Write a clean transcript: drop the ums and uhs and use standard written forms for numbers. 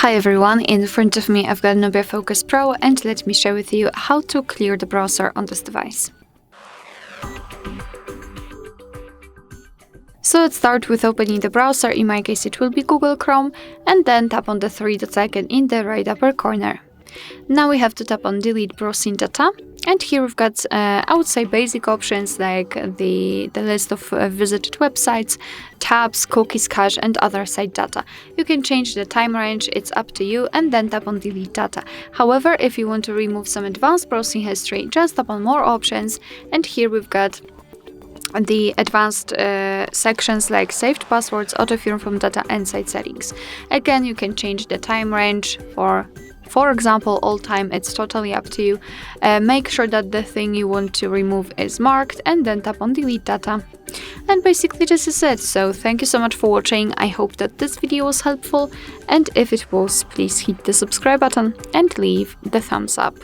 Hi everyone, in front of me I've got Nubia Focus Pro and let me share with you how to clear the browser on this device. So let's start with opening the browser. In my case it will be Google Chrome, and then tap on the three dots icon in the right upper corner. Now we have to tap on delete browsing data, and here we've got I would say basic options like the list of visited websites, tabs, cookies, cache and other site data. You can change the time range, it's up to you, and then tap on delete data. However, if you want to remove some advanced browsing history, just tap on more options, and here we've got the advanced sections like saved passwords, autofill from data and site settings. Again, you can change the time range for example, all time. It's totally up to you. Make sure that the thing you want to remove is marked, and then tap on delete data. And basically this is it. So thank you so much for watching. I hope that this video was helpful, and if it was, please hit the subscribe button and leave the thumbs up.